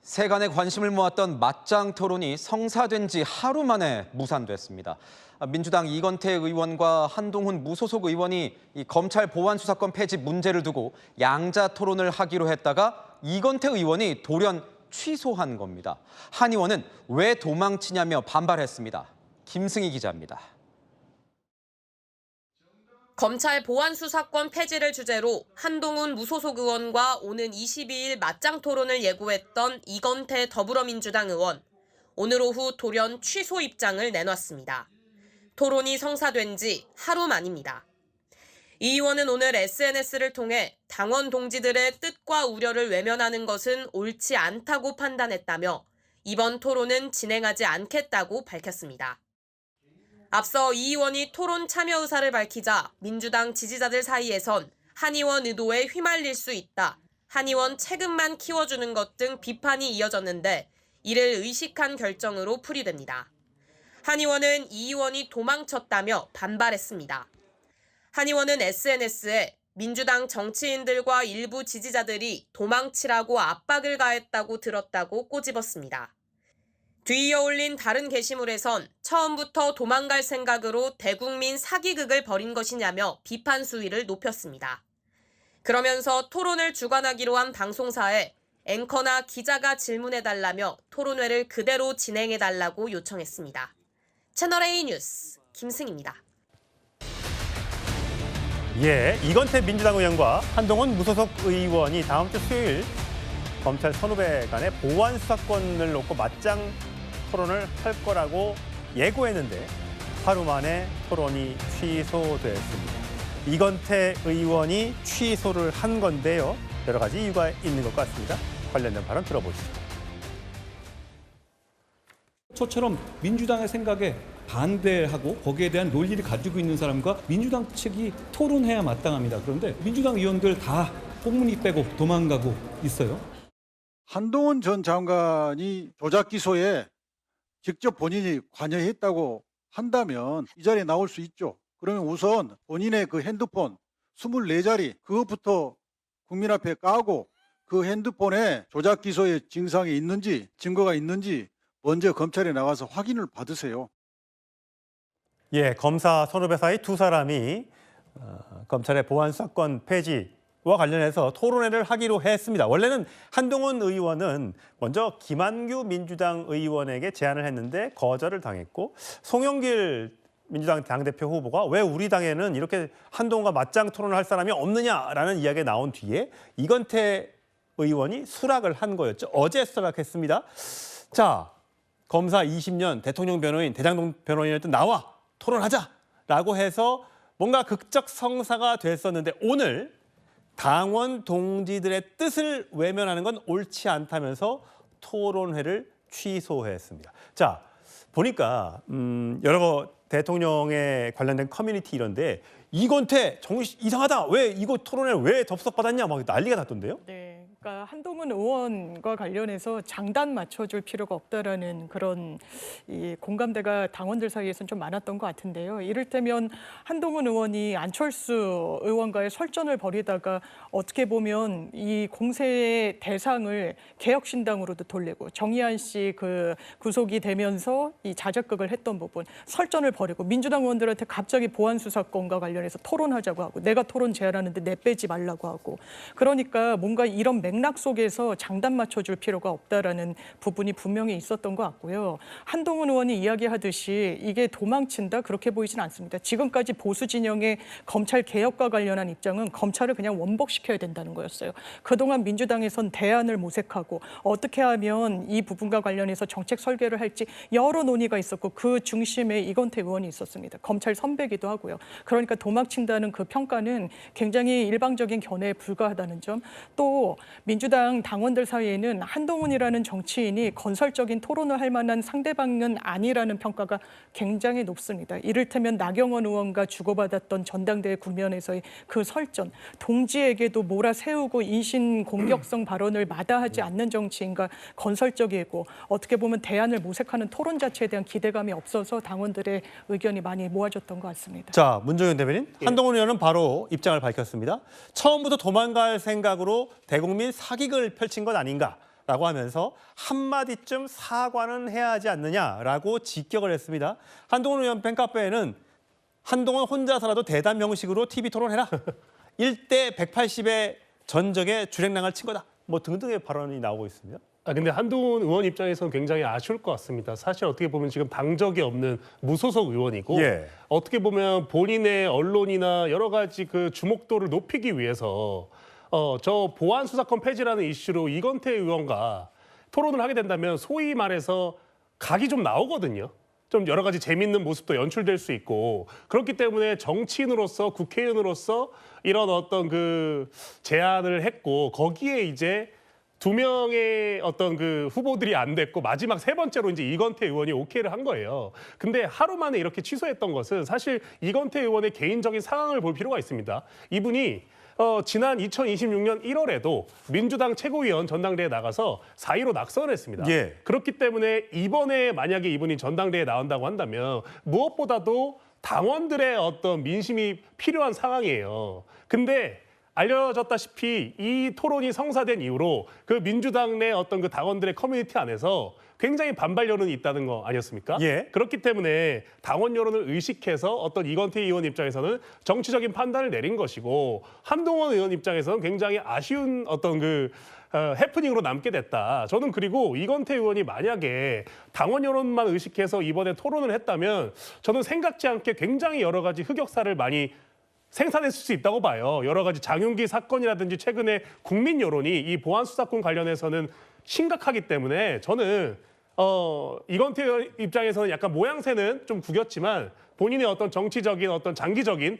세간의 관심을 모았던 맞짱 토론이 성사된 지 하루 만에 무산됐습니다. 민주당 이건태 의원과 한동훈 무소속 의원이 검찰 보안 수사권 폐지 문제를 두고 양자 토론을 하기로 했다가 이건태 의원이 돌연 취소한 겁니다. 한 의원은 왜 도망치냐며 반발했습니다. 김승희 기자입니다. 검찰 보안 수사권 폐지를 주제로 한동훈 무소속 의원과 오는 22일 맞짱 토론을 예고했던 이건태 더불어민주당 의원. 오늘 오후 돌연 취소 입장을 내놨습니다. 토론이 성사된 지 하루 만입니다. 이 의원은 오늘 SNS를 통해 당원 동지들의 뜻과 우려를 외면하는 것은 옳지 않다고 판단했다며 이번 토론은 진행하지 않겠다고 밝혔습니다. 앞서 이 의원이 토론 참여 의사를 밝히자 민주당 지지자들 사이에선 한 의원 의도에 휘말릴 수 있다, 한 의원 책임만 키워주는 것 등 비판이 이어졌는데 이를 의식한 결정으로 풀이됩니다. 한 의원은 이 의원이 도망쳤다며 반발했습니다. 한 의원은 SNS에 민주당 정치인들과 일부 지지자들이 도망치라고 압박을 가했다고 들었다고 꼬집었습니다. 뒤이어 올린 다른 게시물에선 처음부터 도망갈 생각으로 대국민 사기극을 벌인 것이냐며 비판 수위를 높였습니다. 그러면서 토론을 주관하기로 한 방송사에 앵커나 기자가 질문해달라며 토론회를 그대로 진행해달라고 요청했습니다. 채널A 뉴스 김승희입니다. 이건태 민주당 의원과 한동훈 무소속 의원이 다음 주 수요일 검찰 선후배 간의 보안 수사권을 놓고 맞짱 토론을 할 거라고 예고했는데 하루 만에 토론이 취소됐습니다. 이건태 의원이 취소를 한 건데요. 여러 가지 이유가 있는 것 같습니다. 관련된 발언 들어보시죠. 저처럼 민주당의 생각에 반대하고 거기에 대한 논리를 가지고 있는 사람과 민주당 측이 토론해야 마땅합니다. 그런데 민주당 의원들 다 꽁무니 빼고 도망가고 있어요. 한동훈 전 장관이 조작 기소에 직접 본인이 관여했다고 한다면 이 자리에 나올 수 있죠. 그러면 우선 본인의 그 핸드폰 24자리 그것부터 국민 앞에 까고 그 핸드폰에 조작 기소의 증상이 있는지 증거가 있는지 먼저 검찰에 나가서 확인을 받으세요. 검사 선후배 사이 두 사람이 검찰의 보안 수사권 폐지와 관련해서 토론회를 하기로 했습니다. 원래는 한동훈 의원은 먼저 김한규 민주당 의원에게 제안을 했는데 거절을 당했고 송영길 민주당 당대표 후보가 왜 우리 당에는 이렇게 한동훈과 맞짱 토론을 할 사람이 없느냐라는 이야기가 나온 뒤에 이건태 의원이 수락을 한 거였죠. 어제 수락했습니다. 자, 검사 20년 대통령 변호인 대장동 변호인한테 나와 토론하자라고 해서 뭔가 극적 성사가 됐었는데 오늘 당원 동지들의 뜻을 외면하는 건 옳지 않다면서 토론회를 취소했습니다. 자, 보니까 여러 대통령에 관련된 커뮤니티 이런데 이건태 정신 이상하다. 왜 이거 토론회 왜 접속받았냐 막 난리가 났던데요. 네, 그러니까 한동훈 의원과 관련해서 장단 맞춰줄 필요가 없다라는 그런 이 공감대가 당원들 사이에서는 좀 많았던 것 같은데요. 이를테면 한동훈 의원이 안철수 의원과의 설전을 벌이다가 어떻게 보면 이 공세의 대상을 개혁신당으로도 돌리고 정의한 씨 그 구속이 되면서 이 자작극을 했던 부분, 설전을 벌이고 민주당 의원들한테 갑자기 보안 수사권과 관련해서 토론하자고 하고 내가 토론 제안하는데 내 빼지 말라고 하고 그러니까 뭔가 이런 맥락 속에서 장단 맞춰줄 필요가 없다라는 부분이 분명히 있었던 것 같고요. 한동훈 의원이 이야기하듯이 이게 도망친다 그렇게 보이지는 않습니다. 지금까지 보수 진영의 검찰 개혁과 관련한 입장은 검찰을 그냥 원복시켜야 된다는 거였어요. 그동안 민주당에선 대안을 모색하고 어떻게 하면 이 부분과 관련해서 정책 설계를 할지 여러 논의가 있었고 그 중심에 이건태 의원이 있었습니다. 검찰 선배기도 하고요. 그러니까 도망친다는 그 평가는 굉장히 일방적인 견해에 불과하다는 점, 또 민주당 당원들 사이에는 한동훈이라는 정치인이 건설적인 토론을 할 만한 상대방은 아니라는 평가가 굉장히 높습니다. 이를테면 나경원 의원과 주고받았던 전당대회 국면에서의 그 설전, 동지에게도 몰아세우고 인신 공격성 발언을 마다하지 않는 정치인과 건설적이고 어떻게 보면 대안을 모색하는 토론 자체에 대한 기대감이 없어서 당원들의 의견이 많이 모아졌던 것 같습니다. 자, 문종현 대변인, 한동훈 의원은 바로 입장을 밝혔습니다. 처음부터 도망갈 생각으로 대국민 사기극을 펼친 것 아닌가. 라고 하면서 한마디쯤 사과는 해야 하지 않느냐라고 직격을 했습니다. 한동훈 의원 팬카페에는 한동훈 혼자서라도 대담 형식으로 TV 토론해라. 1대 180의 전적에 주랭랑을 친 거다. 뭐 등등의 발언이 나오고 있습니다. 근데 한동훈 의원 입장에서는 굉장히 아쉬울 것 같습니다. 사실 어떻게 보면 지금 당적이 없는 무소속 의원이고 예. 어떻게 보면 본인의 언론이나 여러 가지 그 주목도를 높이기 위해서 저 보안 수사권 폐지라는 이슈로 이건태 의원과 토론을 하게 된다면 소위 말해서 각이 좀 나오거든요. 좀 여러 가지 재밌는 모습도 연출될 수 있고 그렇기 때문에 정치인으로서 국회의원으로서 이런 어떤 그 제안을 했고 거기에 이제 2명의 어떤 그 후보들이 안 됐고 마지막 3번째로 이제 이건태 의원이 오케이를 한 거예요. 근데 하루 만에 이렇게 취소했던 것은 사실 이건태 의원의 개인적인 상황을 볼 필요가 있습니다. 이분이 지난 2026년 1월에도 민주당 최고위원 전당대회에 나가서 4위로 낙선을 했습니다. 예. 그렇기 때문에 이번에 만약에 이분이 전당대회에 나온다고 한다면 무엇보다도 당원들의 어떤 민심이 필요한 상황이에요. 근데 알려졌다시피 이 토론이 성사된 이후로 그 민주당 내 어떤 그 당원들의 커뮤니티 안에서 굉장히 반발 여론이 있다는 거 아니었습니까? 예. 그렇기 때문에 당원 여론을 의식해서 어떤 이건태 의원 입장에서는 정치적인 판단을 내린 것이고 한동훈 의원 입장에서는 굉장히 아쉬운 어떤 그 해프닝으로 남게 됐다. 저는 그리고 이건태 의원이 만약에 당원 여론만 의식해서 이번에 토론을 했다면 저는 생각지 않게 굉장히 여러 가지 흑역사를 많이 생산했을 수 있다고 봐요. 여러 가지 장윤기 사건이라든지 최근에 국민 여론이 이 보안 수사권 관련해서는 심각하기 때문에 저는 이건태 입장에서는 약간 모양새는 좀 구겼지만 본인의 어떤 정치적인 어떤 장기적인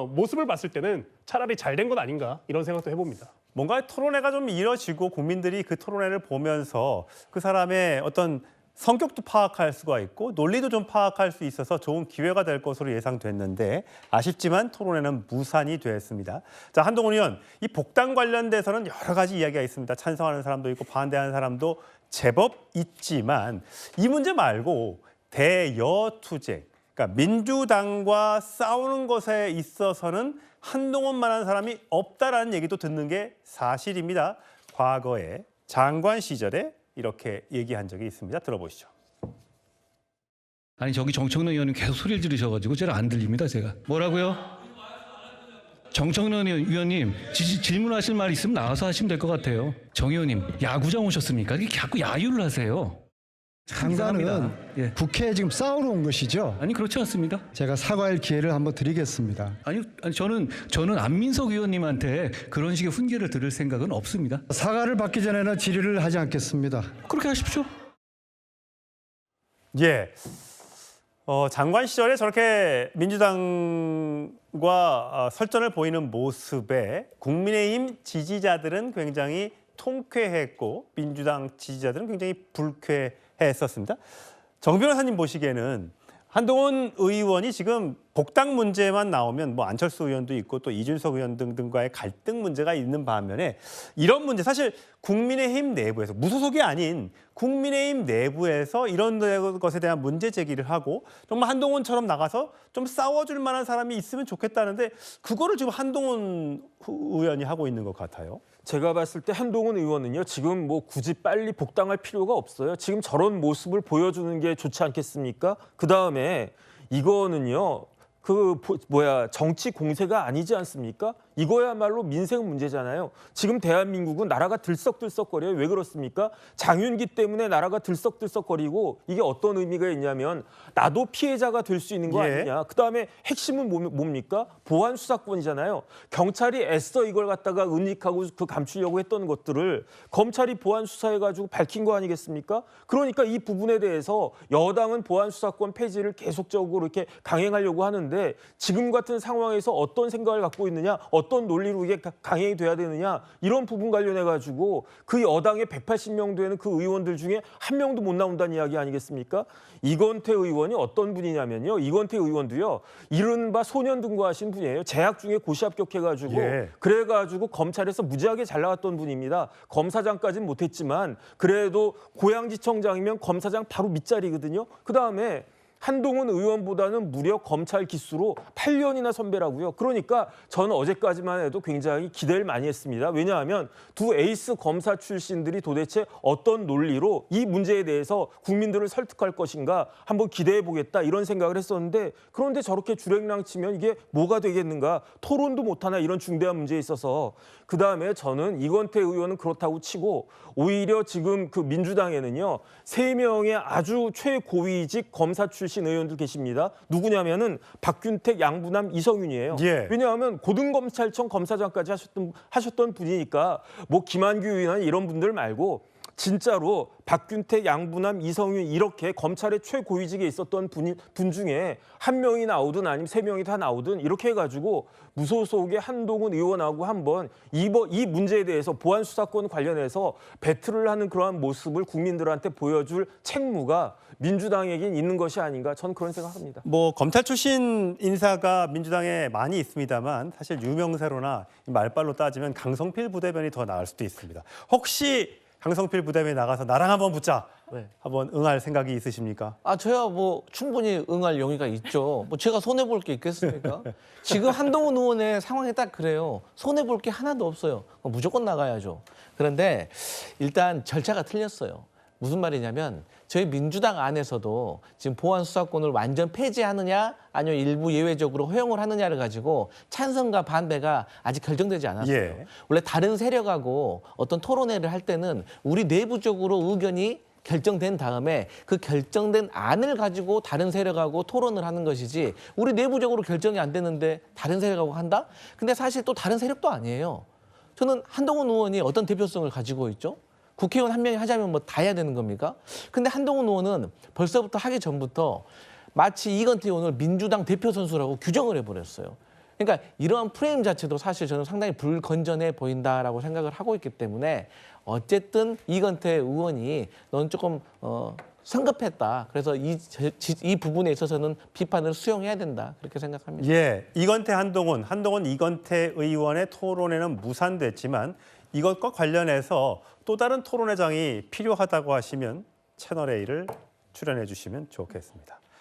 모습을 봤을 때는 차라리 잘 된 건 아닌가 이런 생각도 해봅니다. 뭔가 토론회가 좀 이뤄지고 국민들이 그 토론회를 보면서 그 사람의 어떤 성격도 파악할 수가 있고 논리도 좀 파악할 수 있어서 좋은 기회가 될 것으로 예상됐는데 아쉽지만 토론회는 무산이 됐습니다. 자, 한동훈 의원, 이 복당 관련돼서는 여러 가지 이야기가 있습니다. 찬성하는 사람도 있고 반대하는 사람도 제법 있지만 이 문제 말고 대여투쟁, 그러니까 민주당과 싸우는 것에 있어서는 한동훈만한 사람이 없다라는 얘기도 듣는 게 사실입니다. 과거에 장관 시절에 이렇게 얘기한 적이 있습니다. 들어보시죠. 아니 저기 정청래 의원님 계속 소리를 지르셔가지고 제가 안 들립니다. 제가 뭐라고요? 정청래 의원님 질문하실 말 있으면 나와서 하시면 될 것 같아요. 정 의원님 야구장 오셨습니까? 이게 자꾸 야유를 하세요. 장관은 예. 국회에 지금 싸우러 온 것이죠. 아니 그렇지 않습니다. 제가 사과할 기회를 한번 드리겠습니다. 아니 저는 안민석 의원님한테 그런 식의 훈계를 들을 생각은 없습니다. 사과를 받기 전에는 질의를 하지 않겠습니다. 그렇게 하십시오. 예. 장관 시절에 저렇게 민주당과 설전을 보이는 모습에 국민의힘 지지자들은 굉장히 통쾌했고 민주당 지지자들은 굉장히 불쾌했었습니다. 정 변호사님 보시기에는 한동훈 의원이 지금 복당 문제만 나오면 뭐 안철수 의원도 있고 또 이준석 의원 등등과의 갈등 문제가 있는 반면에 이런 문제 사실 국민의힘 내부에서 무소속이 아닌 국민의힘 내부에서 이런 것에 대한 문제 제기를 하고 정말 한동훈처럼 나가서 좀 싸워줄 만한 사람이 있으면 좋겠다는데 그거를 지금 한동훈 의원이 하고 있는 것 같아요. 제가 봤을 때 한동훈 의원은요 지금 뭐 굳이 빨리 복당할 필요가 없어요. 지금 저런 모습을 보여주는 게 좋지 않겠습니까? 그 다음에 이거는요 정치 공세가 아니지 않습니까? 이거야말로 민생 문제잖아요. 지금 대한민국은 나라가 들썩들썩거려요. 왜 그렇습니까? 장윤기 때문에 나라가 들썩들썩거리고 이게 어떤 의미가 있냐면 나도 피해자가 될 수 있는 거 아니냐. 그다음에 핵심은 뭡니까? 보안 수사권이잖아요. 경찰이 애써 이걸 갖다가 은닉하고 그 감추려고 했던 것들을 검찰이 보안 수사해가지고 밝힌 거 아니겠습니까? 그러니까 이 부분에 대해서 여당은 보안 수사권 폐지를 계속적으로 이렇게 강행하려고 하는데 지금 같은 상황에서 어떤 생각을 갖고 있느냐, 어떤 논리로 이게 강행이 돼야 되느냐 이런 부분 관련해가지고 그 여당의 180명 되는 그 의원들 중에 한 명도 못 나온다는 이야기 아니겠습니까? 이건태 의원이 어떤 분이냐면요. 이건태 의원도요. 이른바 소년등과하신 분이에요. 재학 중에 고시 합격해가지고 그래가지고 검찰에서 무지하게 잘 나갔던 분입니다. 검사장까지는 못했지만 그래도 고양지청장이면 검사장 바로 밑자리거든요. 그다음에 한동훈 의원보다는 무려 검찰 기수로 8년이나 선배라고요. 그러니까 저는 어제까지만 해도 굉장히 기대를 많이 했습니다. 왜냐하면 두 에이스 검사 출신들이 도대체 어떤 논리로 이 문제에 대해서 국민들을 설득할 것인가 한번 기대해 보겠다 이런 생각을 했었는데, 그런데 저렇게 주랭랑 치면 이게 뭐가 되겠는가, 토론도 못하나 이런 중대한 문제에 있어서. 그다음에 저는 이건태 의원은 그렇다고 치고 오히려 지금 그 민주당에는요 3명의 아주 최고위직 검사 출신 의원들 계십니다. 누구냐면은 박균택, 양부남, 이성윤이에요. 예. 왜냐하면 고등검찰청 검사장까지 하셨던 분이니까 뭐 김한규 의원 이런 분들 말고 진짜로 박균택, 양부남, 이성윤 이렇게 검찰의 최고위직에 있었던 분 중에 한 명이 나오든 아니면 3명이 다 나오든 이렇게 해가지고 무소속의 한동훈 의원하고 한번 이 문제에 대해서 보안 수사권 관련해서 배틀을 하는 그러한 모습을 국민들한테 보여줄 책무가 민주당에겐 있는 것이 아닌가, 저는 그런 생각합니다. 뭐 검찰 출신 인사가 민주당에 많이 있습니다만 사실 유명세로나 말빨로 따지면 강성필 부대변이 더 나을 수도 있습니다. 혹시 강성필 부대변이 나가서 나랑 한번 붙자, 네. 한번 응할 생각이 있으십니까? 저야 뭐 충분히 응할 용의가 있죠. 뭐 제가 손해 볼 게 있겠습니까? 지금 한동훈 의원의 상황이 딱 그래요. 손해 볼 게 하나도 없어요. 무조건 나가야죠. 그런데 일단 절차가 틀렸어요. 무슨 말이냐면 저희 민주당 안에서도 지금 보안 수사권을 완전 폐지하느냐 아니면 일부 예외적으로 허용을 하느냐를 가지고 찬성과 반대가 아직 결정되지 않았어요. 예. 원래 다른 세력하고 어떤 토론회를 할 때는 우리 내부적으로 의견이 결정된 다음에 그 결정된 안을 가지고 다른 세력하고 토론을 하는 것이지, 우리 내부적으로 결정이 안 되는데 다른 세력하고 한다? 근데 사실 또 다른 세력도 아니에요. 저는 한동훈 의원이 어떤 대표성을 가지고 있죠? 국회의원 한 명이 하자면 뭐 다 해야 되는 겁니까? 근데 한동훈 의원은 벌써부터 하기 전부터 마치 이건태 의원을 민주당 대표 선수라고 규정을 해버렸어요. 그러니까 이러한 프레임 자체도 사실 저는 상당히 불건전해 보인다라고 생각을 하고 있기 때문에 어쨌든 이건태 의원이 넌 조금 성급했다. 그래서 이 부분에 있어서는 비판을 수용해야 된다. 그렇게 생각합니다. 예, 이건태 한동훈 이건태 의원의 토론회는 무산됐지만 이것과 관련해서 또 다른 토론회장이 필요하다고 하시면 채널A를 출연해 주시면 좋겠습니다.